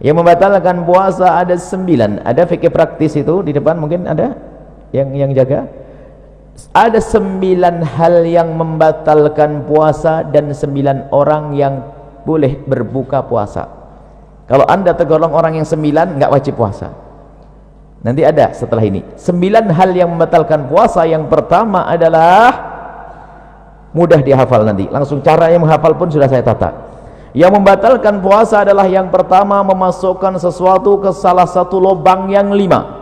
Yang membatalkan puasa ada 9. Ada fikih praktis itu di depan, mungkin ada yang jaga. Ada 9 hal yang membatalkan puasa dan 9 orang yang boleh berbuka puasa. Kalau anda tergolong orang yang 9, nggak wajib puasa. Nanti ada setelah ini 9 hal yang membatalkan puasa. Yang pertama adalah mudah dihafal, nanti langsung cara yang menghafal pun sudah saya tata. Yang membatalkan puasa adalah yang pertama, memasukkan sesuatu ke salah satu lubang yang 5.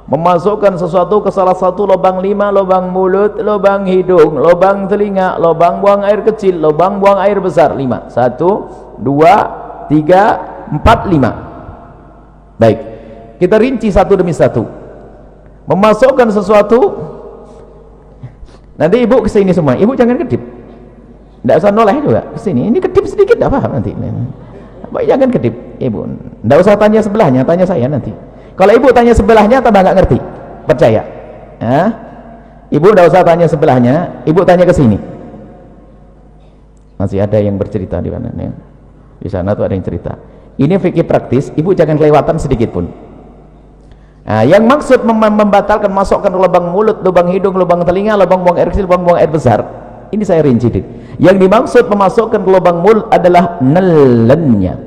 Memasukkan sesuatu ke salah satu lubang 5, lubang mulut, lubang hidung, lubang telinga, lubang buang air kecil, lubang buang air besar. 5. 1, 2, 3, 4, 5. Baik, kita rinci satu demi satu. Memasukkan sesuatu, nanti ibu kesini semua, ibu jangan kedip, tidak usah noleh juga kesini. Ini kedip sedikit tidak paham nanti. Baik, jangan kedip ibu, tidak usah tanya sebelahnya, tanya saya nanti. Kalau ibu tanya sebelahnya tambah nggak ngerti, percaya ya? Ibu tidak usah tanya sebelahnya, ibu tanya ke sini. Masih ada yang bercerita di mana nih? Di sana tuh ada yang cerita. Ini fikih praktis, ibu jangan kelewatan sedikit pun. Nah, yang maksud membatalkan masukkan lubang mulut, lubang hidung, lubang telinga, lubang buang air kecil, lubang buang air besar, ini saya rinci deh. Yang dimaksud memasukkan ke lubang mulut adalah nelennya.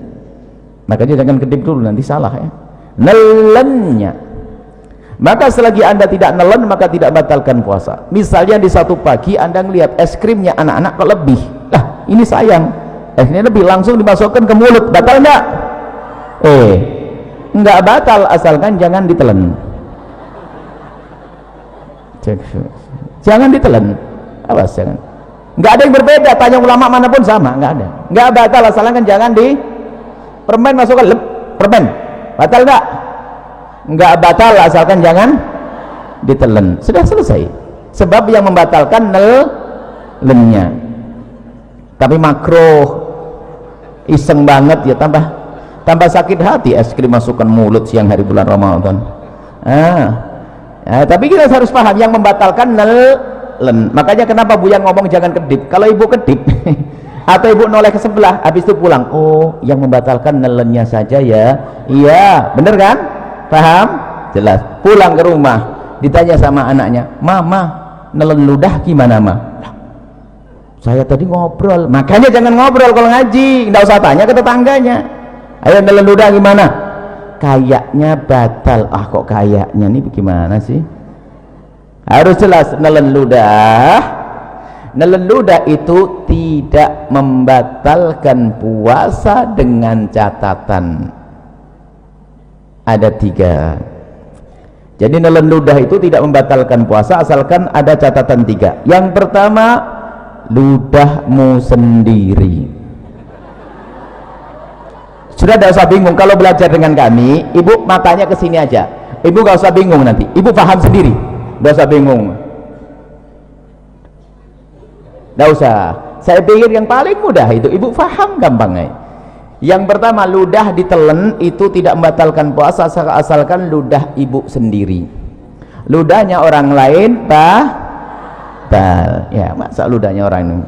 Makanya jangan kedip dulu, nanti salah ya. Nelennya. Maka selagi anda tidak nelen, maka tidak batalkan puasa. Misalnya di satu pagi anda melihat es krimnya anak-anak kok lebih, lah ini sayang, ini lebih, langsung dimasukkan ke mulut, batal enggak? Enggak batal, asalkan jangan ditelan. Jangan ditelan, awas jangan. Enggak ada yang berbeda, tanya ulama manapun sama, enggak ada. Enggak batal, asalkan jangan di permen masukkan permen. Batal enggak? Enggak batal, asalkan jangan ditelan. Sudah selesai. Sebab yang membatalkan nelennya. Tapi makruh, iseng banget ya, tambah sakit hati es krim masukkan mulut siang hari bulan Ramadan. Tapi kita harus paham yang membatalkan nelen. Makanya kenapa Buya ngomong jangan kedip. Kalau ibu kedip atau ibu noleh ke sebelah, habis itu pulang, oh yang membatalkan nelennya saja ya. Iya, bener kan? Paham? Jelas. Pulang ke rumah, ditanya sama anaknya, mama nelen ludah gimana ma? Saya tadi ngobrol. Makanya jangan ngobrol kalau ngaji, nggak usah tanya ke tetangganya. Ayo nelen ludah gimana? Kayaknya batal. Ah kok kayaknya, nih gimana sih? Harus jelas. Nelen ludah itu tidak membatalkan puasa dengan catatan ada 3. Jadi nelen ludah itu tidak membatalkan puasa asalkan ada catatan 3. Yang pertama, ludahmu sendiri. Sudah tidak usah bingung kalau belajar dengan kami, ibu matanya ke sini aja, ibu gak usah bingung, nanti ibu paham sendiri, gak usah bingung, gak usah. Saya pikir yang paling mudah itu ibu paham gampangnya. Yang pertama, ludah ditelan itu tidak membatalkan puasa asalkan ludah ibu sendiri. Ludahnya orang lain batal ya, masa ludahnya orang ini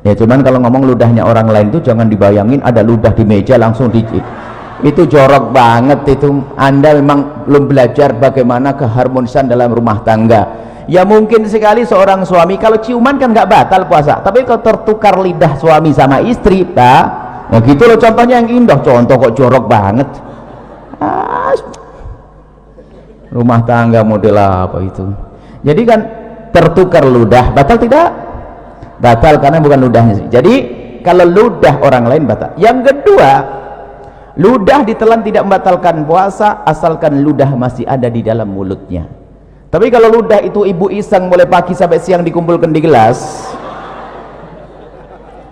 ya. Cuman kalau ngomong ludahnya orang lain itu jangan dibayangin ada ludah di meja langsung itu jorok banget itu. Anda memang belum belajar bagaimana keharmonisan dalam rumah tangga. Ya mungkin sekali seorang suami kalau ciuman kan nggak batal puasa, tapi kalau tertukar lidah suami sama istri, nah gitu loh contohnya yang indah. Contoh kok jorok banget. Rumah tangga model apa itu? Jadi kan tertukar ludah, batal tidak? Batal karena bukan ludahnya. Jadi kalau ludah orang lain batal. Yang kedua, ludah ditelan tidak membatalkan puasa asalkan ludah masih ada di dalam mulutnya. Tapi kalau ludah itu ibu iseng mulai pagi sampai siang dikumpulkan di gelas,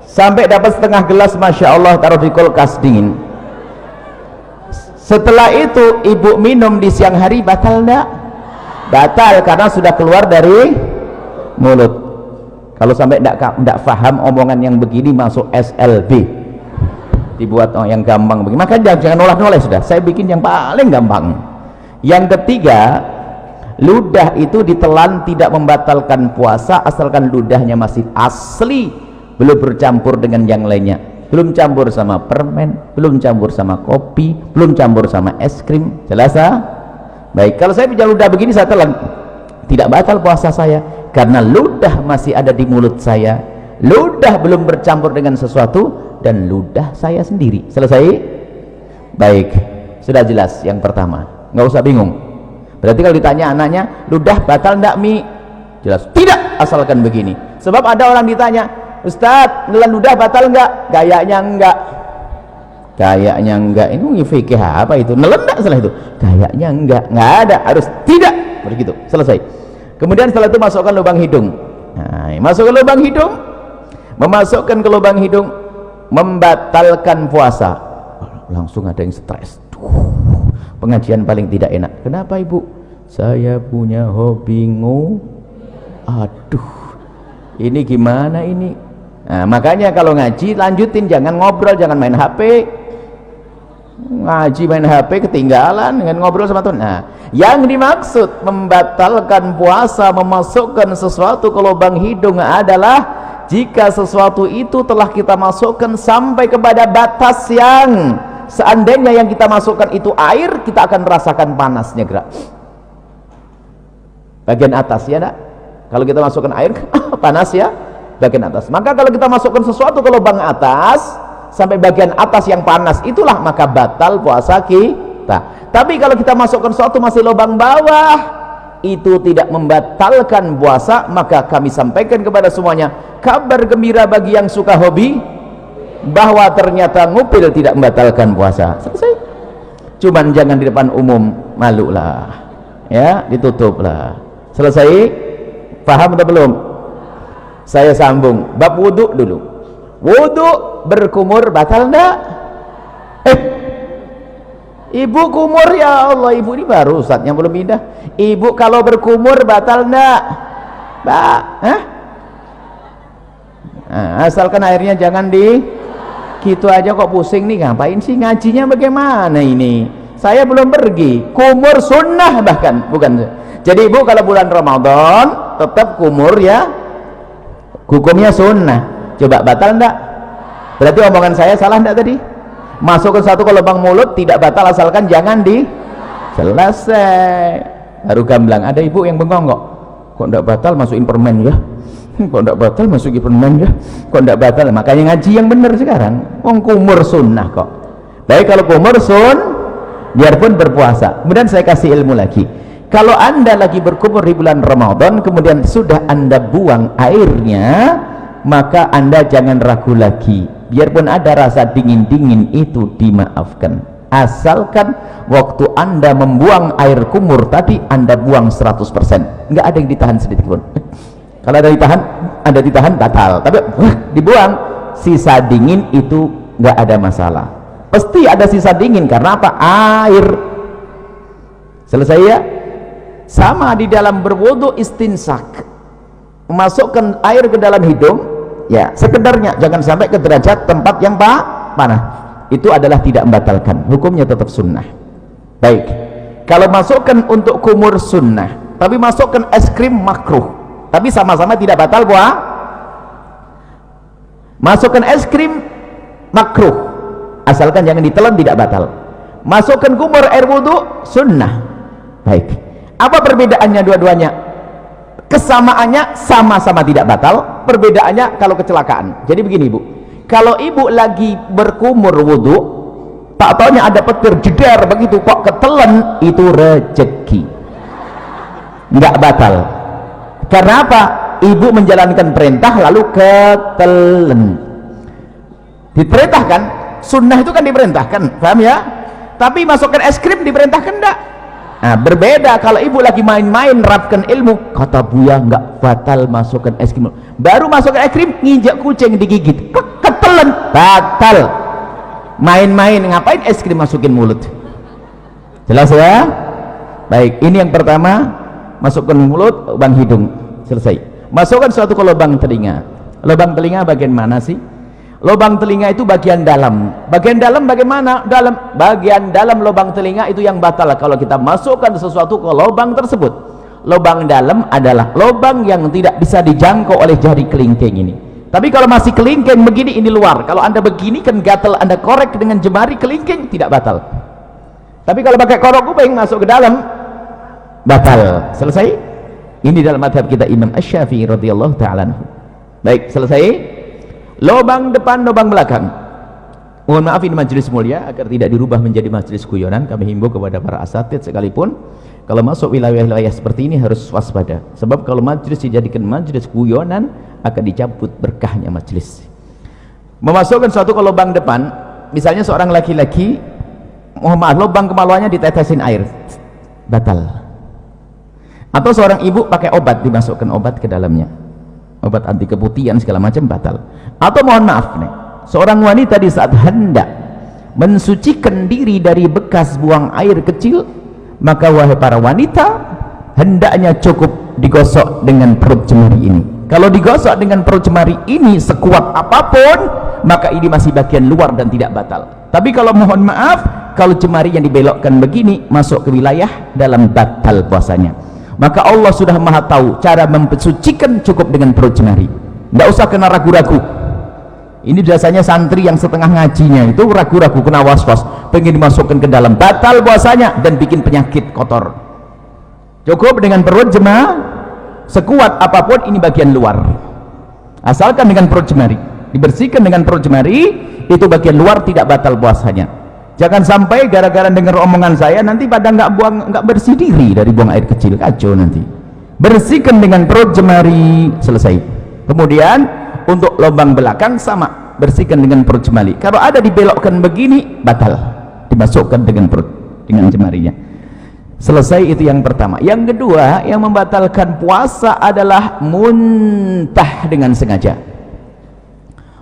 sampai dapat setengah gelas, masya Allah, taruh di kulkas dingin. Setelah itu ibu minum di siang hari, batal enggak? Batal karena sudah keluar dari mulut. Kalau sampai tidak paham omongan yang begini, masuk SLB, dibuat yang gampang begini. Maka jangan nolak-nolak, sudah saya bikin yang paling gampang. Yang ketiga, ludah itu ditelan tidak membatalkan puasa asalkan ludahnya masih asli, belum bercampur dengan yang lainnya. belum campur sama permen, belum campur sama kopi, belum campur sama es krim. Jelas ah? Baik, kalau saya bicara ludah begini saya telan, tidak batal puasa saya karena ludah masih ada di mulut saya, ludah belum bercampur dengan sesuatu, dan ludah saya sendiri. Selesai? Baik, sudah jelas yang pertama, nggak usah bingung. Berarti kalau ditanya anaknya, ludah batal enggak Mi? Jelas tidak, asalkan begini. Sebab ada orang ditanya, Ustadz, nelan ludah batal enggak? Gayanya enggak. Kayaknya enggak. Ini fikih apa itu? Nelan enggak setelah itu? Kayaknya enggak ada, harus tidak. Begitu, selesai. Kemudian setelah itu masukkan lubang hidung. Nah, masukkan lubang hidung, memasukkan ke lubang hidung, membatalkan puasa. Langsung ada yang stres. Pengajian paling tidak enak. Kenapa ibu? Saya punya hobi aduh, ini gimana ini? Nah, makanya kalau ngaji lanjutin, jangan ngobrol, jangan main HP. Ngaji main HP ketinggalan dengan ngobrol sama Tuhan. Nah, yang dimaksud membatalkan puasa, memasukkan sesuatu ke lubang hidung adalah jika sesuatu itu telah kita masukkan sampai kepada batas yang seandainya yang kita masukkan itu air, kita akan merasakan panasnya gerak bagian atas, ya nak? Kalau kita masukkan air panas ya bagian atas. Maka kalau kita masukkan sesuatu ke lubang atas sampai bagian atas yang panas, itulah maka batal puasa kita. Tapi kalau kita masukkan sesuatu masih lubang bawah, itu tidak membatalkan puasa. Maka kami sampaikan kepada semuanya kabar gembira bagi yang suka hobi, bahwa ternyata ngupil tidak membatalkan puasa. Selesai. Cuman jangan di depan umum, malu lah ya, ditutup lah. Selesai. Paham atau belum? Saya sambung bab wudhu dulu. Wudhu berkumur batal enggak? Ibu kumur, ya Allah, ibu ini baru Ustadznya belum pindah. Ibu kalau berkumur batal enggak? Nah, asalkan airnya jangan gitu aja kok pusing nih, ngapain sih ngajinya bagaimana ini? Saya belum pergi. Kumur sunnah bahkan, bukan. Jadi ibu kalau bulan Ramadan tetap kumur ya, hukumnya sunnah. Coba batal enggak? Berarti omongan saya salah enggak tadi? Masukkan satu ke lubang mulut tidak batal asalkan jangan selesai. Baru gamblang. Ada ibu yang bengong kok enggak batal masukin permen ya? Kok enggak batal masukin permen ya? Kok enggak batal? Makanya ngaji yang benar sekarang. Wong kumur sunnah kok. Baik, kalau kumur biarpun berpuasa. Kemudian saya kasih ilmu lagi. Kalau anda lagi berkumur di bulan Ramadan, kemudian sudah anda buang airnya, maka anda jangan ragu lagi. Biarpun ada rasa dingin-dingin itu dimaafkan. Asalkan waktu anda membuang air kumur tadi, anda buang 100%. Nggak ada yang ditahan sedikit pun. Kalau ada ditahan batal. Tapi dibuang, sisa dingin itu nggak ada masalah. Pasti ada sisa dingin karena apa? Air. Selesai ya? Sama di dalam berwudu istinsak, memasukkan air ke dalam hidung ya sekedarnya, jangan sampai ke derajat tempat yang panah. Itu adalah tidak membatalkan, hukumnya tetap sunnah. Baik, kalau masukkan untuk kumur sunnah, tapi masukkan es krim makruh, tapi sama-sama tidak batal masukkan es krim makruh asalkan jangan ditelan, tidak batal. Masukkan kumur air wudu sunnah. Baik, apa perbedaannya dua-duanya? Kesamaannya sama-sama tidak batal, perbedaannya kalau kecelakaan. Jadi begini ibu, kalau ibu lagi berkumur wudu, tak taunya ada petir jedar begitu kok ketelan, itu rezeki, nggak batal. Karena apa? Ibu menjalankan perintah lalu ketelan. Diperintahkan, sunnah itu kan diperintahkan, paham ya? Tapi masukkan es krim diperintahkan enggak? Nah, berbeda kalau ibu lagi main-main rapkan ilmu, kata Buya nggak batal masukkan es krim. Baru masukkan es krim, nginjak kucing digigit, ketelan, batal. Main-main ngapain es krim masukin mulut? Jelas ya? Baik, ini yang pertama, masukkan mulut, lubang hidung, selesai. Masukkan suatu ke lubang telinga. Lubang telinga bagian mana sih? Lubang telinga itu bagian dalam. Bagian dalam bagaimana? Bagian dalam lubang telinga itu yang batal kalau kita masukkan sesuatu ke lubang tersebut. Lubang dalam adalah lubang yang tidak bisa dijangkau oleh jari kelingking ini. Tapi kalau masih kelingking begini, ini luar. Kalau anda begini kan gatal, anda korek dengan jemari kelingking, tidak batal. Tapi kalau pakai korok kuping masuk ke dalam, batal. Selesai. Ini dalam madhab kita Imam Asy-Syafi'i radhiyallahu ta'ala anhu. Baik, selesai. Lubang depan, lubang belakang. Mohon maaf, ini majelis mulia, agar tidak dirubah menjadi majelis guyonan, kami himbau kepada para asatidz sekalipun, kalau masuk wilayah-wilayah seperti ini harus waspada. Sebab kalau majelis dijadikan majelis guyonan, akan dicabut berkahnya majelis. Memasukkan suatu ke lubang depan, misalnya seorang laki-laki, mohon maaf, lubang kemaluannya ditetesin air, batal. Atau seorang ibu pakai obat, dimasukkan obat ke dalamnya, obat anti keputihan segala macam, batal. Atau mohon maaf nih, seorang wanita di saat hendak mensucikan diri dari bekas buang air kecil, maka wahai para wanita, hendaknya cukup digosok dengan perut jemari ini. Kalau digosok dengan perut jemari ini sekuat apapun, maka ini masih bagian luar dan tidak batal. Tapi kalau mohon maaf, kalau jemari yang dibelokkan begini masuk ke wilayah dalam, batal puasanya. Maka Allah sudah maha tahu cara mensucikan, cukup dengan perut jemari, tidak usah kena ragu-ragu. Ini biasanya santri yang setengah ngajinya itu ragu-ragu, kena was-was, pengen dimasukkan ke dalam, batal puasanya dan bikin penyakit kotor. Cukup dengan perut jemari, sekuat apapun ini bagian luar, asalkan dengan perut jemari, dibersihkan dengan perut jemari, itu bagian luar, tidak batal puasanya. Jangan sampai gara-gara dengar omongan saya nanti pada nggak bersih diri dari buang air kecil, kacau nanti. Bersihkan dengan perut jemari, selesai. Kemudian untuk lubang belakang sama, bersihkan dengan perut jemari. Kalau ada dibelokkan begini, batal, dimasukkan dengan perut, dengan jemarinya. Selesai, itu yang pertama. Yang kedua, yang membatalkan puasa adalah muntah dengan sengaja.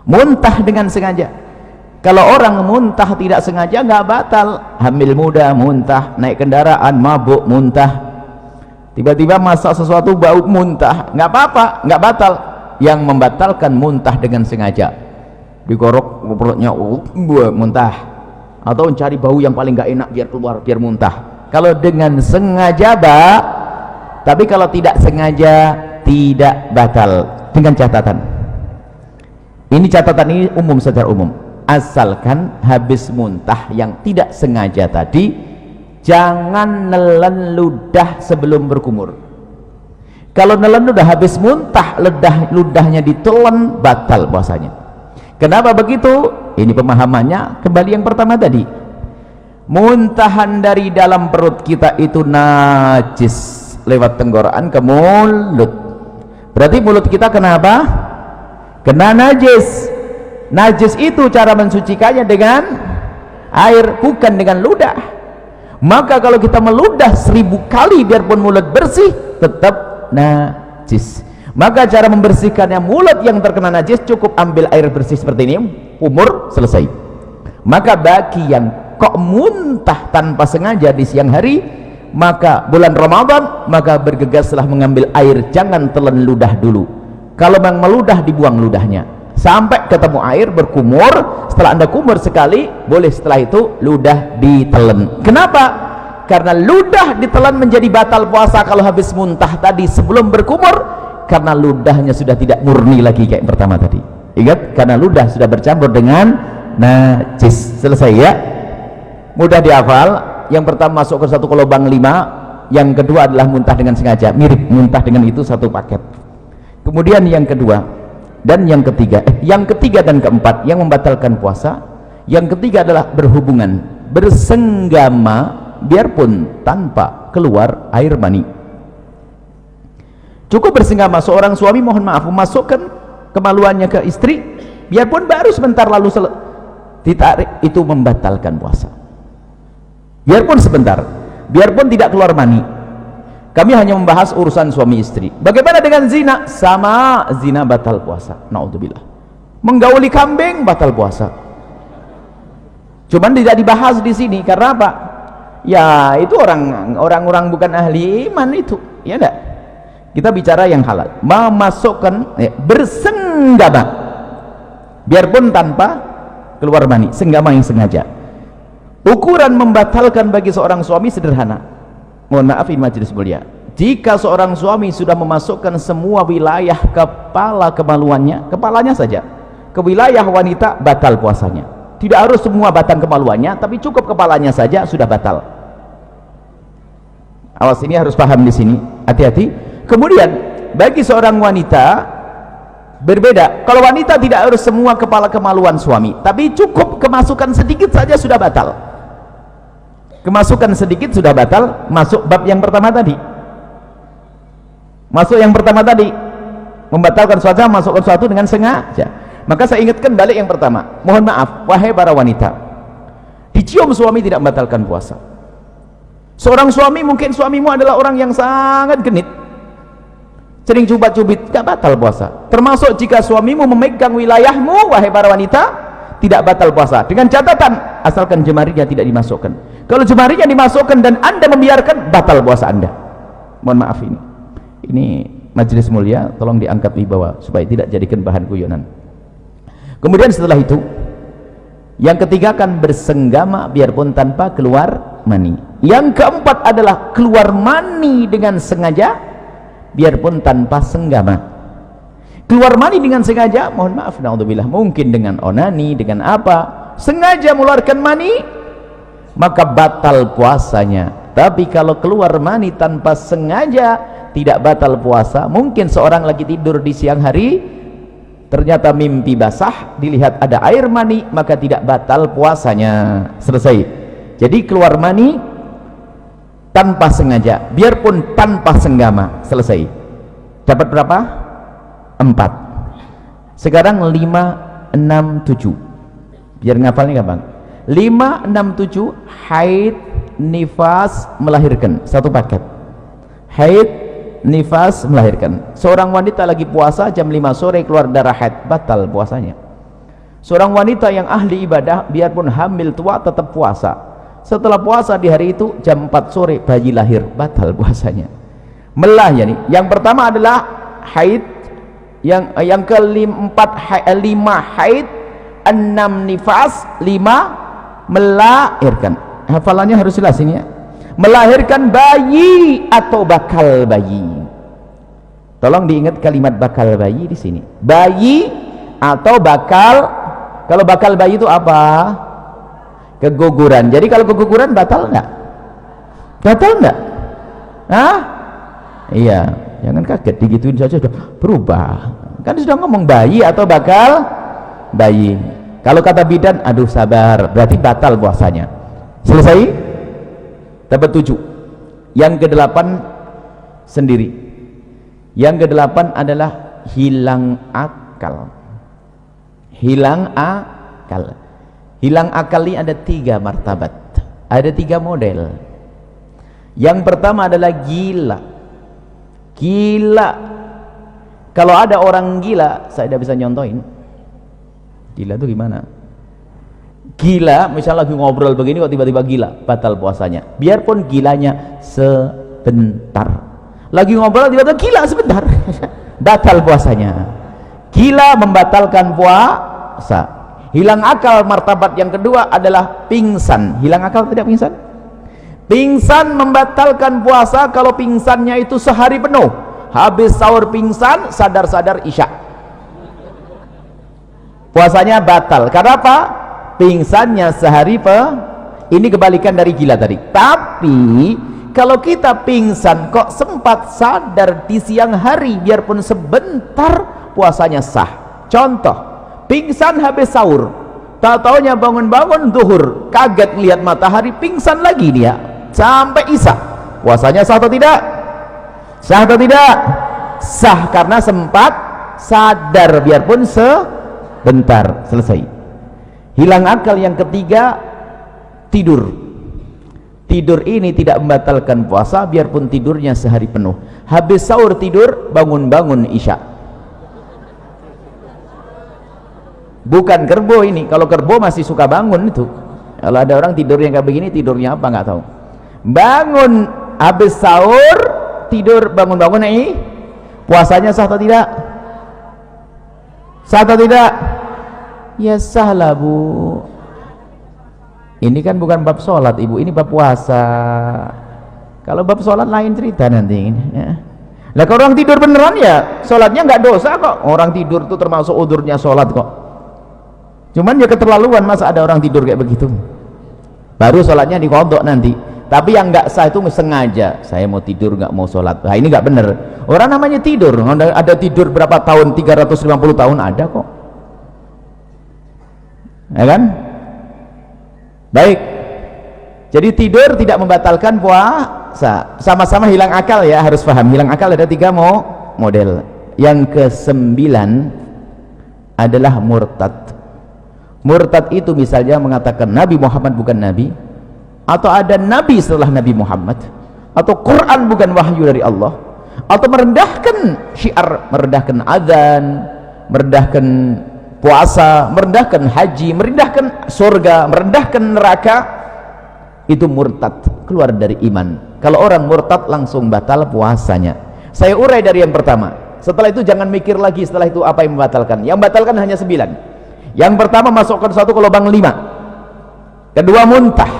Muntah dengan sengaja. Kalau orang muntah tidak sengaja nggak batal. Hamil muda muntah, naik kendaraan mabuk muntah, tiba-tiba masak sesuatu bau muntah, nggak apa-apa, nggak batal. Yang membatalkan muntah dengan sengaja, digorok perutnya, muntah, atau mencari bau yang paling nggak enak biar keluar, biar muntah. Kalau dengan sengaja tapi kalau tidak sengaja tidak batal. Dengan catatan, ini catatan ini umum, secara umum, asalkan habis muntah yang tidak sengaja tadi, jangan nelen ludah sebelum berkumur. Kalau nelen ludah habis muntah, ludahnya ditelan, batal puasanya. Kenapa begitu? Ini pemahamannya kembali yang pertama tadi. Muntahan dari dalam perut kita itu najis, lewat tenggorokan ke mulut. Berarti mulut kita kenapa? Kena najis. Najis itu cara mensucikannya dengan air, bukan dengan ludah. Maka kalau kita meludah 1000 kali biarpun mulut bersih, tetap najis. Maka cara membersihkannya mulut yang terkena najis, cukup ambil air bersih seperti ini, umur, selesai. Maka bagi yang kok muntah tanpa sengaja di siang hari, maka bulan Ramadan, maka bergegaslah mengambil air, jangan telan ludah dulu. Kalau memang meludah, dibuang ludahnya sampai ketemu air, berkumur. Setelah anda kumur sekali, boleh setelah itu ludah ditelan. Kenapa? Karena ludah ditelan menjadi batal puasa kalau habis muntah tadi sebelum berkumur, karena ludahnya sudah tidak murni lagi kayak pertama tadi. Ingat, karena ludah sudah bercampur dengan najis. Selesai ya, mudah dihafal. Yang pertama masuk ke satu ke lubang 5, yang kedua adalah muntah dengan sengaja, mirip muntah dengan itu satu paket. Kemudian yang kedua dan yang ketiga, yang ketiga dan keempat yang membatalkan puasa, yang ketiga adalah berhubungan, bersenggama biarpun tanpa keluar air mani. Cukup bersenggama, seorang suami mohon maaf memasukkan kemaluannya ke istri biarpun baru sebentar lalu ditarik, itu membatalkan puasa. Biarpun sebentar, biarpun tidak keluar mani. Kami hanya membahas urusan suami istri. Bagaimana dengan zina? Sama, zina batal puasa. Naudzubillah. Menggauli kambing batal puasa. Cuman tidak dibahas di sini karena apa? Ya itu orang-orang bukan ahli iman itu, ya enggak? Kita bicara yang halal. Memasukkan bersenggama biarpun tanpa keluar mani, senggama yang sengaja. Ukuran membatalkan bagi seorang suami sederhana. Mohon maaf ini majelis mulia, Jika seorang suami sudah memasukkan semua wilayah kepala kemaluannya, kepalanya saja, ke wilayah wanita, batal puasanya. Tidak harus semua batang kemaluannya, tapi cukup kepalanya saja sudah batal. Awas, ini harus paham di sini, hati-hati. Kemudian bagi seorang wanita berbeda. Kalau wanita tidak harus semua kepala kemaluan suami, tapi cukup kemasukan sedikit saja sudah batal. Kemasukan sedikit sudah batal. Masuk bab yang pertama tadi. Masuk yang pertama tadi, membatalkan suatu, masukkan suatu dengan sengaja. Maka saya ingatkan balik yang pertama. Mohon maaf, wahai para wanita, dicium suami tidak membatalkan puasa. Seorang suami, mungkin suamimu adalah orang yang sangat genit, sering cubit-cubit, tidak batal puasa. Termasuk jika suamimu memegang wilayahmu, wahai para wanita, tidak batal puasa, dengan catatan asalkan jemarinya tidak dimasukkan. Kalau jemarinya dimasukkan dan anda membiarkan, batal puasa anda. Mohon maaf, ini majelis mulia, tolong diangkat di bawah supaya tidak jadikan bahan guyonan. Kemudian setelah itu, yang ketiga kan bersenggama biarpun tanpa keluar mani. Yang keempat adalah keluar mani dengan sengaja biarpun tanpa senggama. Keluar mani dengan sengaja, mohon maaf, naudzubillah, mungkin dengan onani, dengan apa, sengaja mengeluarkan mani, maka batal puasanya. Tapi kalau keluar mani tanpa sengaja, tidak batal puasa. Mungkin seorang lagi tidur di siang hari, ternyata mimpi basah, dilihat ada air mani, maka tidak batal puasanya. Selesai. Jadi keluar mani tanpa sengaja, biarpun tanpa senggama, selesai. Dapat berapa? 4. Sekarang 5, 6, 7. Biar ngapalnya gampang. 5, 6, 7, haid, nifas, melahirkan, satu paket. Haid, nifas, melahirkan. Seorang wanita lagi puasa jam 5 sore keluar darah haid, batal puasanya. Seorang wanita yang ahli ibadah biarpun hamil tua tetap puasa. Setelah puasa di hari itu jam 4 sore bayi lahir, batal puasanya. Melah ya nih. Yang pertama adalah haid, yang keempat 5 haid, 6 nifas, 5 melahirkan. Hafalannya harus jelas ini ya. Melahirkan bayi atau bakal bayi. Tolong diingat kalimat bakal bayi di sini. Bayi atau bakal. Kalau bakal bayi itu apa? Keguguran. Jadi kalau keguguran batal enggak? Batal enggak? Hah? Iya, jangan kaget, digituin saja sudah berubah. Kan sudah ngomong bayi atau bakal bayi. Kalau kata bidan, aduh sabar, berarti batal puasanya. Selesai? Dapat 7. Yang ke-8 sendiri. Yang ke-8 adalah hilang akal. Hilang akal. Hilang akal ini ada 3 martabat, ada 3 model. Yang pertama adalah gila. Gila. Kalau ada orang gila, saya tidak bisa nyontohin. Gila itu gimana? Gila, misalnya lagi ngobrol begini kok tiba-tiba gila, batal puasanya. Biarpun gilanya sebentar. Lagi ngobrol tiba-tiba gila sebentar, batal puasanya. Gila membatalkan puasa. Hilang akal martabat yang kedua adalah pingsan. Hilang akal tidak pingsan? Pingsan membatalkan puasa kalau pingsannya itu sehari penuh. Habis sahur pingsan, sadar-sadar isya. Puasanya batal. Karena apa? Pingsannya sehari ini kebalikan dari gila tadi. Tapi kalau kita pingsan kok sempat sadar di siang hari biarpun sebentar, puasanya sah. Contoh, pingsan habis sahur, tak taunya bangun-bangun zuhur, kaget lihat matahari, pingsan lagi dia sampai isya. Puasanya sah atau tidak? Sah atau tidak? Sah, karena sempat sadar biarpun sebentar. Selesai. Hilang akal yang ketiga, tidur. Tidur ini tidak membatalkan puasa biarpun tidurnya sehari penuh. Habis sahur tidur, bangun-bangun isya. Bukan kerbau ini. Kalau kerbau masih suka bangun itu. Kalau ada orang tidur yang kayak begini, tidurnya apa nggak tahu. Bangun habis sahur tidur, bangun-bangun puasanya sah atau tidak? Sah atau tidak? Ya sah lah bu. Ini kan bukan bab sholat ibu, ini bab puasa. Kalau bab sholat lain cerita nanti ya. Lah kalau orang tidur beneran ya sholatnya nggak dosa kok. Orang tidur itu termasuk udurnya sholat kok. Cuman ya keterlaluan, masa ada orang tidur kayak begitu. Baru sholatnya dikodok nanti. Tapi yang nggak sah itu sengaja, saya mau tidur nggak mau sholat. Nah ini nggak bener. Orang namanya tidur, ada tidur berapa tahun, 350 tahun ada kok, ya kan? Baik, jadi tidur tidak membatalkan puasa. Sama-sama hilang akal ya, harus paham. Hilang akal ada 3 model. Yang ke-9 adalah murtad. Murtad itu misalnya mengatakan Nabi Muhammad bukan Nabi, atau ada Nabi setelah Nabi Muhammad, atau Quran bukan wahyu dari Allah, atau merendahkan syiar, merendahkan azan, merendahkan puasa, merendahkan haji, merendahkan surga, merendahkan neraka. Itu murtad, keluar dari iman. Kalau orang murtad langsung batal puasanya. Saya urai dari yang pertama. Setelah itu jangan mikir lagi setelah itu apa yang membatalkan. Yang membatalkan hanya 9. Yang pertama masukkan satu ke lubang 5. Kedua muntah.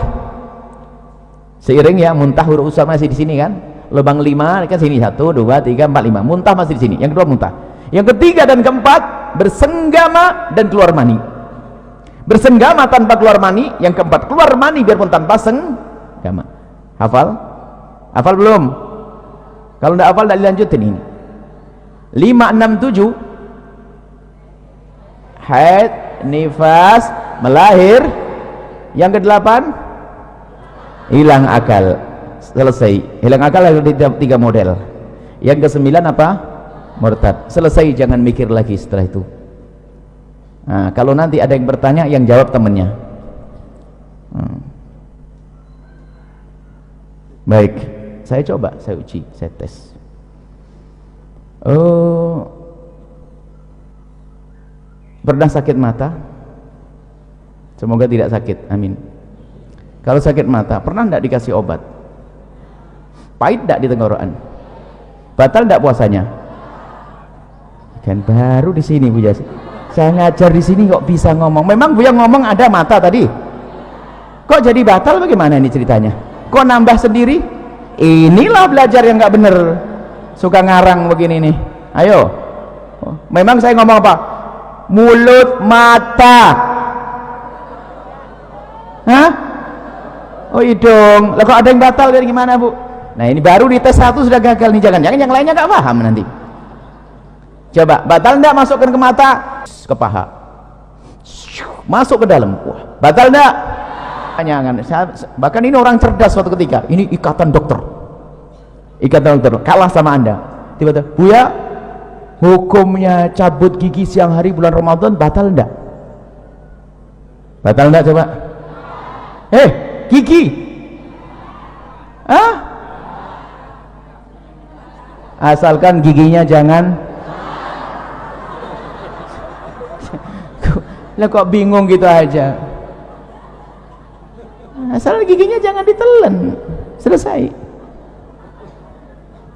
Seiring ya, muntah huruf usah masih di sini kan. Lubang 5 kan sini 1 2 3 4 5. Muntah masih di sini. Yang kedua muntah. Yang ketiga dan keempat bersenggama dan keluar mani. Bersenggama tanpa keluar mani. Yang keempat keluar mani biarpun tanpa senggama. Hafal? Hafal belum? Kalau tidak hafal tidak dilanjutin ini. 5 6 7 haid, nifas, melahir. Yang ke-8 hilang akal. Selesai. Hilang akal ada 3 model. Yang ke-9 apa? Murtad. Selesai, jangan mikir lagi setelah itu. Nah, kalau nanti ada yang bertanya, yang jawab temennya. Baik, saya coba, saya uji, saya tes. Pernah sakit mata? Semoga tidak sakit, amin. Kalau sakit mata, pernah tidak dikasih obat? Pahit tidak di tenggorokan? Batal tidak puasanya? Kan baru di sini Bu Jas. Saya ngajar di sini kok bisa ngomong. Memang Bu yang ngomong ada mata tadi. Kok jadi batal bagaimana ini ceritanya? Kok nambah sendiri? Inilah belajar yang nggak bener. Suka ngarang begini nih. Ayo. Memang saya ngomong apa? Mulut, mata. Hah? Oh hidung. Lah kok ada yang batal dari gimana Bu? Nah ini baru di tes 1 sudah gagal nih. Jangan-jangan yang lainnya nggak paham nanti. Coba, batal enggak masukkan ke mata, ke paha, masuk ke dalam. Wah, batal enggak? Jangan. Bahkan ini orang cerdas suatu ketika. Ini ikatan dokter, kalah sama Anda. Tiba-tiba, Buya, hukumnya cabut gigi siang hari bulan Ramadan batal enggak? Batal enggak coba? Gigi? Asalkan giginya jangan. Lah kok bingung gitu aja. Asal giginya jangan ditelan, selesai.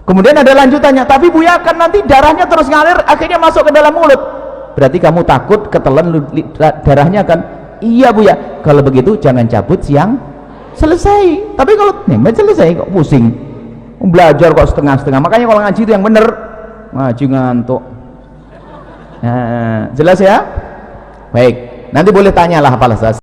Kemudian ada lanjutannya, tapi Buya kan nanti darahnya terus ngalir akhirnya masuk ke dalam mulut. Berarti kamu takut ketelan darahnya kan? Iya Buya. Kalau begitu jangan cabut siang, selesai. Tapi kalau nembet selesai kok pusing. Belajar kok setengah-setengah. Makanya kalau ngaji itu yang bener, ngaji ngantuk. Nah, jelas ya? Baik, nanti boleh tanyalah apalah.